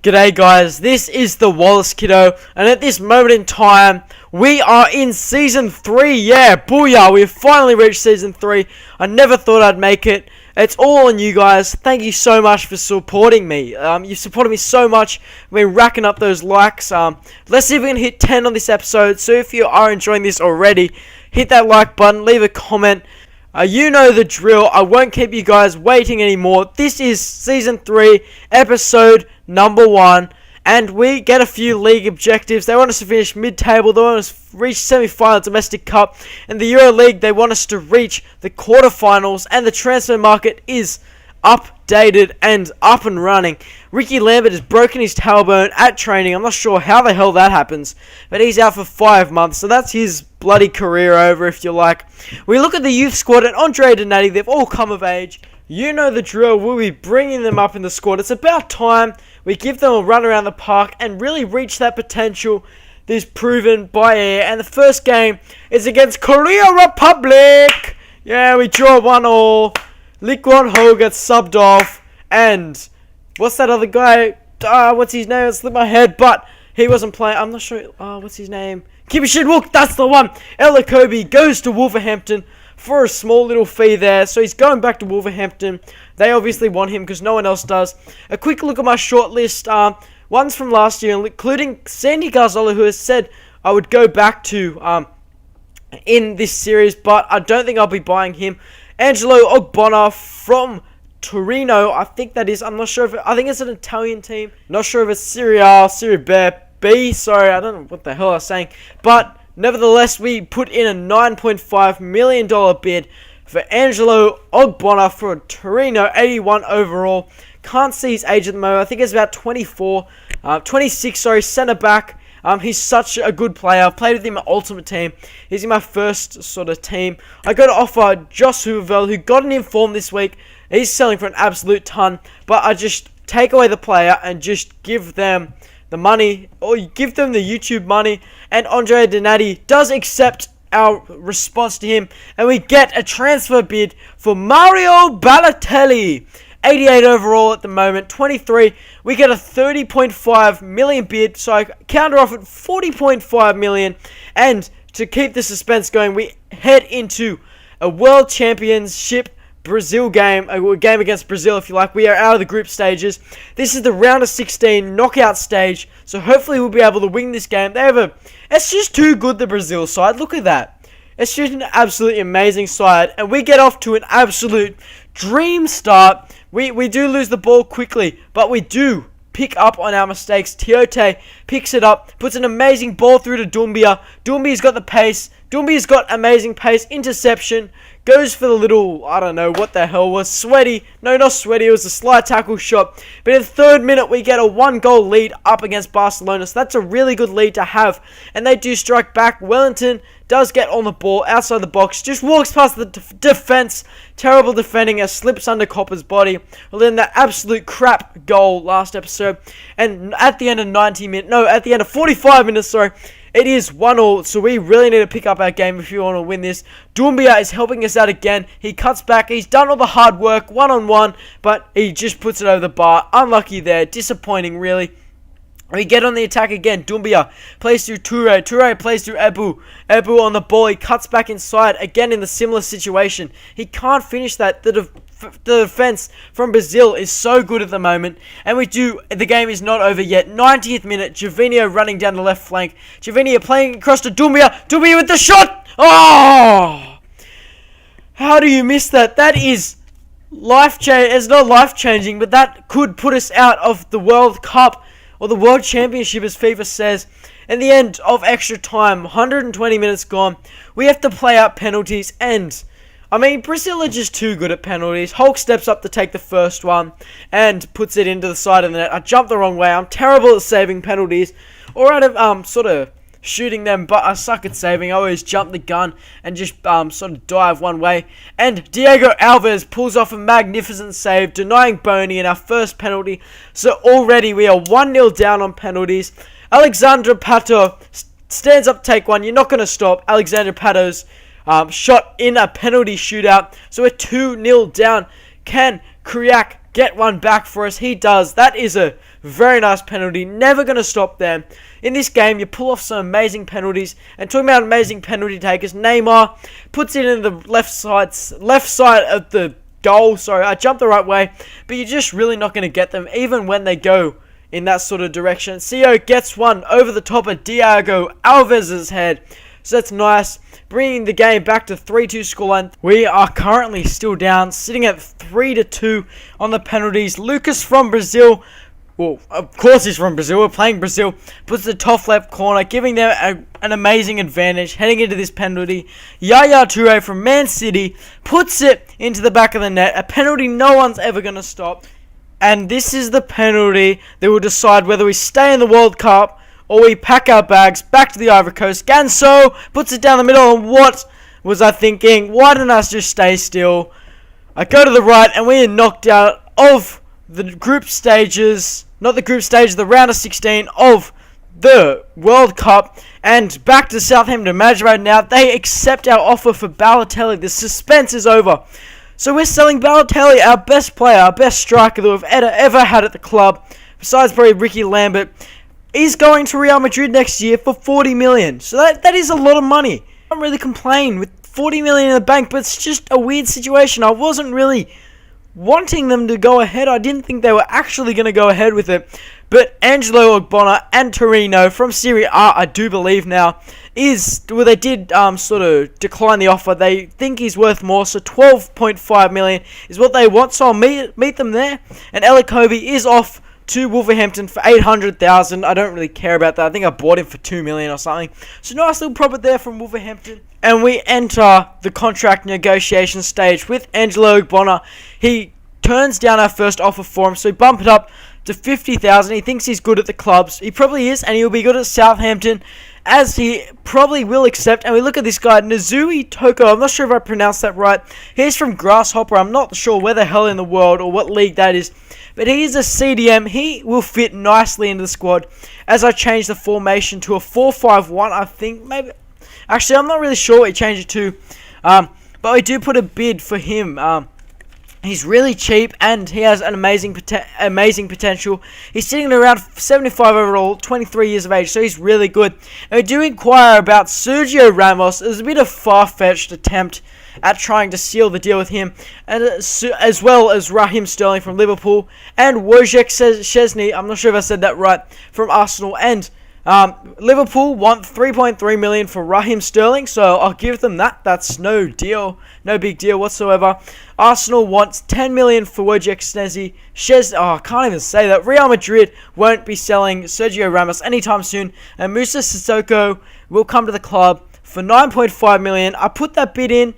G'day guys, this is the Wallace Kiddo, and at this moment in time, we are in Season 3, yeah, booyah, we've finally reached Season 3, I never thought I'd make it, it's all on you guys, thank you so much for supporting me, you've supported me so much, we're racking up those likes, let's see if we can hit 10 on this episode, so if you are enjoying this already, hit that like button, leave a comment. You know the drill. I won't keep you guys waiting anymore. This is Season 3, Episode number 1. And we get a few league objectives. They want us to finish mid-table. They want us to reach semi-final Domestic Cup. In the Euro League, they want us to reach the quarterfinals. And the transfer market is updated and up and running. Ricky Lambert has broken his tailbone at training. I'm not sure how the hell that happens, but he's out for 5 months, so that's his bloody career over, if you like. We look at the youth squad and Andre Donati, they've all come of age. You know the drill, we'll be bringing them up in the squad. It's about time we give them a run around the park and really reach that potential that is proven by air. And the first game is against Korea Republic. Yeah, we draw 1-1. Lee Kwon-ho gets subbed off, and what's that other guy? What's his name? It slipped my head, but he wasn't playing. I'm not sure. What's his name? Kim Shin-wook, that's the one. Ella Kobe goes to Wolverhampton for a small little fee there, so he's going back to Wolverhampton. They obviously want him because no one else does. A quick look at my short list. Ones from last year, including Sandy Garzola, who has said I would go back to in this series, but I don't think I'll be buying him. Angelo Ogbonna from Torino, I think that is. I'm not sure if I think it's an Italian team. Not sure if it's Serie A, Serie B. Sorry, I don't know what the hell I was saying. But nevertheless, we put in a $9.5 million bid for Angelo Ogbonna for Torino, 81 overall. Can't see his age at the moment. I think it's about 26, centre back. He's such a good player. I've played with him at Ultimate Team. He's in my first sort of team. I got to offer Josh Hooverveld, who got an inform this week. He's selling for an absolute ton. But I just take away the player and just give them the money, or give them the YouTube money. And Andre Donati does accept our response to him. And we get a transfer bid for Mario Balotelli. 88 overall at the moment, 23. We get a 30.5 million bid, so I counter off at 40.5 million. And to keep the suspense going, we head into a World Championship Brazil game, a game against Brazil, if you like. We are out of the group stages. This is the round of 16 knockout stage, so hopefully we'll be able to win this game. It's just too good, the Brazil side. Look at that. It's just an absolutely amazing side, and we get off to an absolute dream start. We do lose the ball quickly, but we do pick up on our mistakes. Tiote picks it up, puts an amazing ball through to Doumbia. Doumbia's got the pace. Doumbia's got amazing pace. Interception. Goes for the little, I don't know what the hell was. Sweaty. No, not sweaty. It was a slide tackle shot. But in the third minute, we get a 1-goal lead up against Barcelona. So that's a really good lead to have. And they do strike back. Wellington does get on the ball outside the box. Just walks past the defense. Terrible defending as slips under Copper's body. Well, then that absolute crap goal last episode. And at the end of 45 minutes, it is 1-1, so we really need to pick up our game if we want to win this. Doumbia is helping us out again. He cuts back. He's done all the hard work, one-on-one, but he just puts it over the bar. Unlucky there. Disappointing, really. We get on the attack again. Doumbia plays through Toure. Toure plays through Ebu. Ebu on the ball. He cuts back inside. Again in the similar situation. He can't finish that. The defense from Brazil is so good at the moment. And the game is not over yet. 90th minute. Javinho running down the left flank. Javinho playing across to Doumbia. Doumbia with the shot. Oh! How do you miss that? That is life-changing. It's not life-changing, but that could put us out of the World Cup. Or the World Championship, as FIFA says. In the end of extra time, 120 minutes gone. We have to play out penalties. And, Brazil are just too good at penalties. Hulk steps up to take the first one. And puts it into the side of the net. I jumped the wrong way. I'm terrible at saving penalties. Or out of, sort of shooting them. But I suck at saving. I always jump the gun. And just, sort of dive one way. And Diego Alves pulls off a magnificent save. Denying Boney in our first penalty. So already we are 1-0 down on penalties. Alexandre Pato stands up to take one. You're not going to stop Alexandre Pato's shot in a penalty shootout. So we're 2-0 down. Can Kriak get one back for us? He does. That is a Very nice penalty. Never going to stop them. In this game, you pull off some amazing penalties. And talking about amazing penalty takers, Neymar puts it in the left side of the goal. Sorry, I jumped the right way. But you're just really not going to get them, even when they go in that sort of direction. CEO gets one over the top of Diego Alves's head. So that's nice. Bringing the game back to 3-2 scoreline. We are currently still down, sitting at 3-2 on the penalties. Lucas from Brazil, well, of course he's from Brazil. We're playing Brazil. Puts the top left corner, giving them an amazing advantage heading into this penalty. Yaya Toure from Man City puts it into the back of the net. A penalty no one's ever going to stop. And this is the penalty that will decide whether we stay in the World Cup or we pack our bags back to the Ivory Coast. Ganso puts it down the middle, and what was I thinking? Why didn't I just stay still? I go to the right, and we are knocked out of the group stages. Not the group stage, the round of 16 of the World Cup. And back to Southampton manager right now. They accept our offer for Balotelli. The suspense is over. So we're selling Balotelli, our best player, our best striker that we've ever had at the club, besides probably Ricky Lambert. He's going to Real Madrid next year for 40 million. So that is a lot of money. I don't really complain with 40 million in the bank, but it's just a weird situation. I wasn't really wanting them to go ahead. I didn't think they were actually going to go ahead with it. But Angelo Ogbonna and Torino from Serie A, I do believe now, they did sort of decline the offer. They think he's worth more, so 12.5 million is what they want. So I'll meet them there. And Elikobi is off to Wolverhampton for 800,000. I don't really care about that. I think I bought him for 2 million or something. So nice little profit there from Wolverhampton. And we enter the contract negotiation stage with Angelo Ogbonna. He turns down our first offer for him, so we bump it up to 50,000. He thinks he's good at the clubs. He probably is, and he'll be good at Southampton, as he probably will accept. And we look at this guy, Nzui Toko. I'm not sure if I pronounced that right. He's from Grasshopper. I'm not sure where the hell in the world or what league that is. But he is a CDM. He will fit nicely into the squad as I change the formation to a 4-5-1, I think. Maybe. Actually, I'm not really sure what he changed it to. But we do put a bid for him. He's really cheap, and he has an amazing potential. He's sitting at around 75 overall, 23 years of age, so he's really good. And we do inquire about Sergio Ramos. It was a bit of far-fetched attempt at trying to seal the deal with him, and as well as Raheem Sterling from Liverpool, and Wojciech Szczesny, I'm not sure if I said that right, from Arsenal. And Liverpool want 3.3 million for Raheem Sterling, so I'll give them that. That's no big deal whatsoever. Arsenal wants 10 million for Wojciech Szczesny. I can't even say that. Real Madrid won't be selling Sergio Ramos anytime soon, and Musa Sissoko will come to the club for 9.5 million. I put that bid in.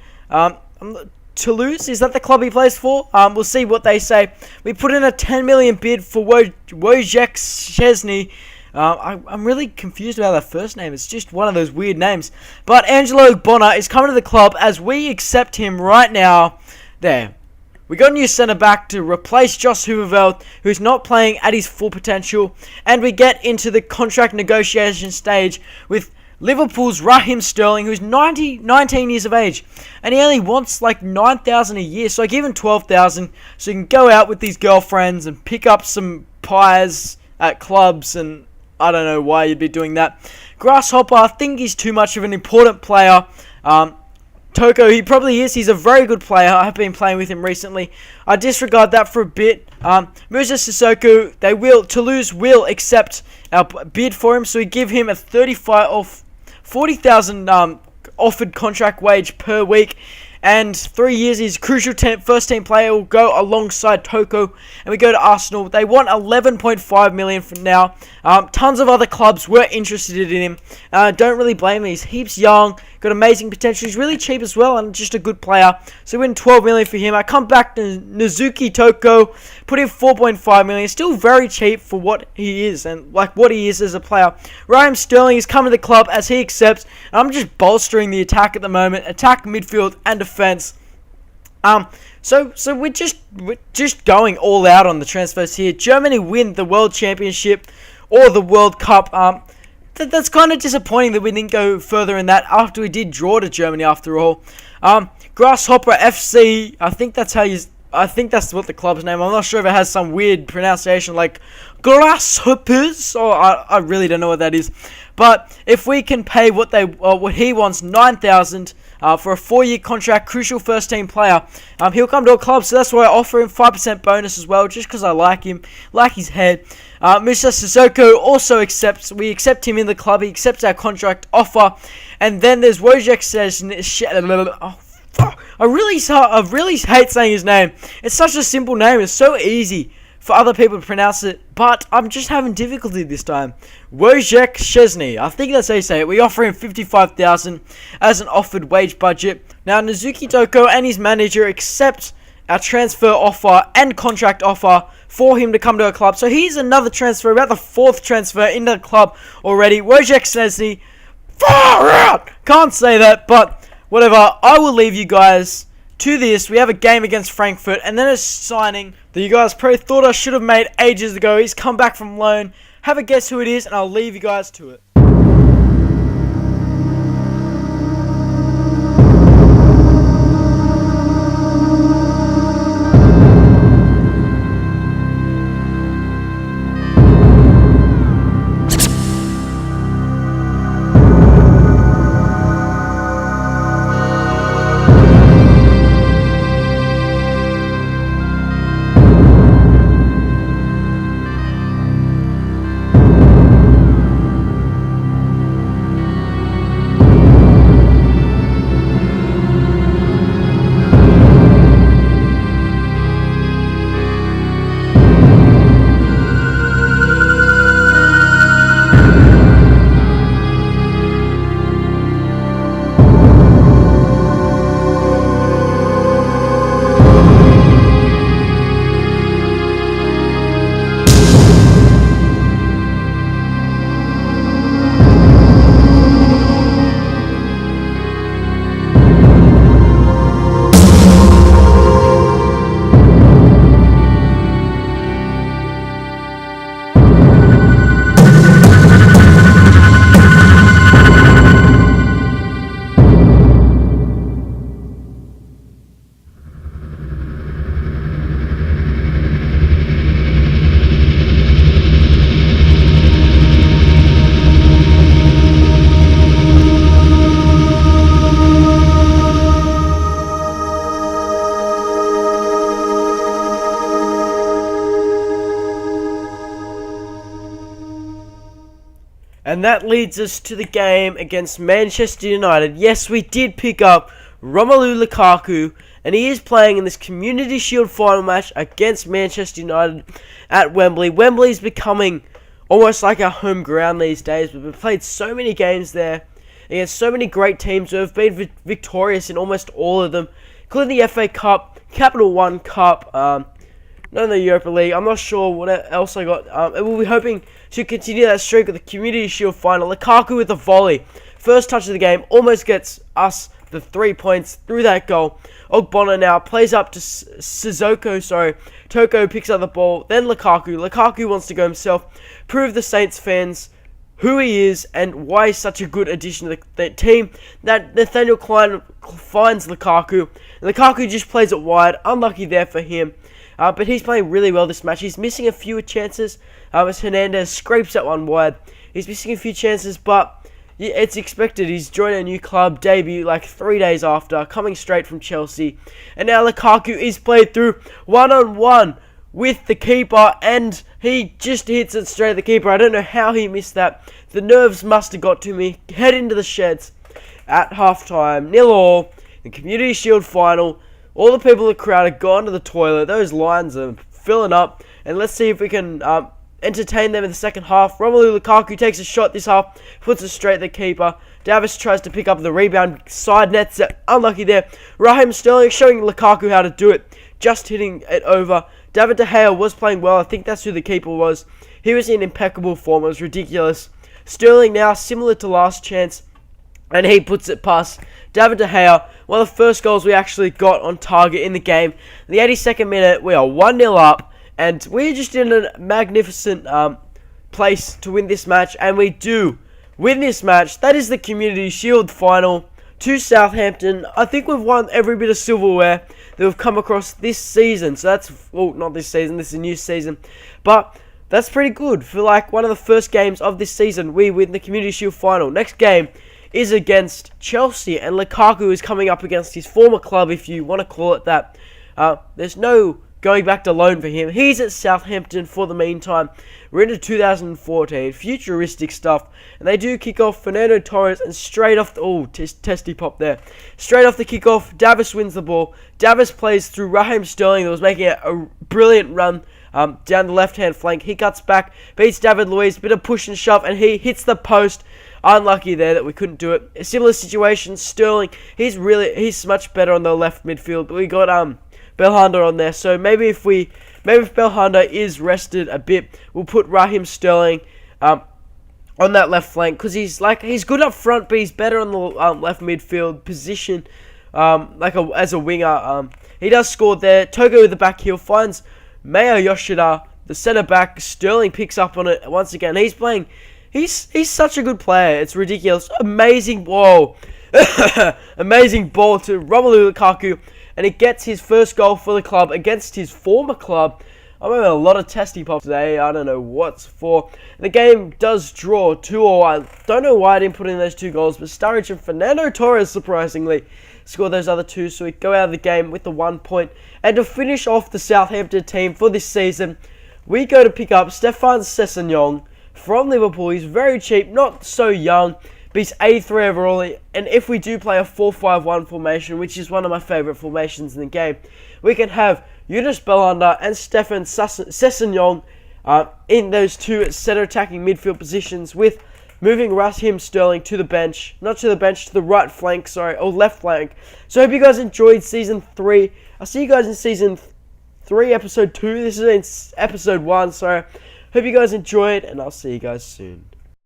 Toulouse, is that the club he plays for? We'll see what they say. We put in a 10 million bid for Wojciech Szczesny. I'm really confused about that first name. It's just one of those weird names. But Angelo Ogbonna is coming to the club as we accept him right now. There. We got a new centre-back to replace Josh Hooverveld, who's not playing at his full potential. And we get into the contract negotiation stage with Liverpool's Raheem Sterling, who's 19 years of age. And he only wants like 9,000 a year. So I give him 12,000 so he can go out with his girlfriends and pick up some pies at clubs, and I don't know why you'd be doing that. Grasshopper, I think he's too much of an important player. Toko, he probably is. He's a very good player. I have been playing with him recently. I disregard that for a bit. Musa Sissoko, Toulouse will accept our bid for him, so we give him a 40,000 offered contract wage per week. And 3 years, he's a crucial first team player, will go alongside Toko. And we go to Arsenal. They want 11.5 million for now. Tons of other clubs were interested in him. Don't really blame him. He's heaps young, got amazing potential. He's really cheap as well, and just a good player. So we win 12 million for him. I come back to Nzuki Toko, put in 4.5 million. Still very cheap for what he is, and like what he is as a player. Raheem Sterling is coming to the club as he accepts. And I'm just bolstering the attack at the moment. Attack, midfield, and defense. So we're just going all out on the transfers here. Germany win the World Championship or the World Cup. That's kind of disappointing that we didn't go further in that after we did draw to Germany after all. Grasshopper FC, I think that's what the club's name. I'm not sure if it has some weird pronunciation like Grasshoppers. Oh, I really don't know what that is. But if we can pay what he wants, 9,000 for a 4-year contract, crucial first team player, he'll come to a club. So that's why I offer him 5% bonus as well, just because I like him, like his head. Mr. Sissoko also accepts. We accept him in the club. He accepts our contract offer. And then there's Wojciech says, I really hate saying his name. It's such a simple name. It's so easy for other people to pronounce it, but I'm just having difficulty this time. Wojciech Szczesny, I think that's how you say it. We offer him 55,000 as an offered wage budget. Now, Nazuki Doko and his manager accept our transfer offer and contract offer for him to come to a club. So he's another transfer, about the 4th transfer in the club already. Wojciech Szczesny, far out! Can't say that, but whatever. I will leave you guys to this. We have a game against Frankfurt, and then a signing that you guys probably thought I should have made ages ago. He's come back from loan. Have a guess who it is, and I'll leave you guys to it. And that leads us to the game against Manchester United. Yes, we did pick up Romelu Lukaku, and he is playing in this Community Shield final match against Manchester United at Wembley. Wembley's becoming almost like our home ground these days. We've played so many games there against so many great teams who have been victorious in almost all of them, including the FA Cup, Capital One Cup, none of the Europa League. I'm not sure what else I got. And we'll be hoping to continue that streak with the Community Shield final. Lukaku with a volley. First touch of the game. Almost gets us the 3 points through that goal. Ogbonna now plays up to Sissoko. Toko picks up the ball. Then Lukaku. Lukaku wants to go himself. Prove the Saints fans who he is and why he's such a good addition to the team. That Nathaniel Klein finds Lukaku. Lukaku just plays it wide. Unlucky there for him. But he's playing really well this match. He's missing a few chances as Hernandez scrapes that one wide. He's missing a few chances, but it's expected. He's joined a new club, debut like 3 days after, coming straight from Chelsea. And now Lukaku is played through one-on-one with the keeper, and he just hits it straight at the keeper. I don't know how he missed that. The nerves must have got to me. Head into the sheds at halftime. 0-0. The Community Shield final. All the people in the crowd have gone to the toilet. Those lines are filling up. And let's see if we can entertain them in the second half. Romelu Lukaku takes a shot this half. Puts it straight at the keeper. Davis tries to pick up the rebound. Side nets it. Unlucky there. Raheem Sterling showing Lukaku how to do it. Just hitting it over. David De Gea was playing well. I think that's who the keeper was. He was in impeccable form. It was ridiculous. Sterling now similar to last chance. And he puts it past David De Gea. One of the first goals we actually got on target in the game. In the 82nd minute, we are 1-0 up. And we're just in a magnificent place to win this match. And we do win this match. That is the Community Shield final to Southampton. I think we've won every bit of silverware that we've come across this season. So that's, well, not this season. This is a new season. But that's pretty good for like one of the first games of this season. We win the Community Shield final. Next game is against Chelsea, and Lukaku is coming up against his former club, if you want to call it that. There's no going back to loan for him. He's at Southampton for the meantime. We're into 2014, futuristic stuff, and they do kick off Fernando Torres, and straight off the testy pop there. Straight off the kickoff, Davis wins the ball. Davis plays through Raheem Sterling, that was making a brilliant run down the left-hand flank. He cuts back, beats David Luiz, bit of push and shove, and he hits the post. Unlucky there that we couldn't do it. A similar situation, Sterling, he's much better on the left midfield, but we got Belhanda on there. So maybe if Belhanda is rested a bit, we'll put Raheem Sterling on that left flank, because he's good up front, but he's better on the left midfield position, as a winger. He does score there. Togo with the back heel finds Mayo Yoshida, the centre back. Sterling picks up on it once again. He's playing. He's such a good player. It's ridiculous. Amazing ball. Amazing ball to Romelu Lukaku. And he gets his first goal for the club against his former club. I'm having a lot of testy pops today. I don't know what's for. The game does draw 2-2. I don't know why I didn't put in those 2 goals. But Sturridge and Fernando Torres, surprisingly, scored those other 2. So we go out of the game with the 1 point. And to finish off the Southampton team for this season, we go to pick up Stefan Sessegnon from Liverpool. He's very cheap, not so young, but he's 83 overall. And if we do play a 4-5-1 formation, which is one of my favourite formations in the game, we can have Yunus Belhanda and Stefan Sessegnon in those 2 centre attacking midfield positions, with moving Raheem Sterling to the bench, not to the bench, to the right flank, or left flank. So I hope you guys enjoyed Season 3. I'll see you guys in Season 3, Episode 2. This is in Episode 1, so hope you guys enjoyed, and I'll see you guys soon.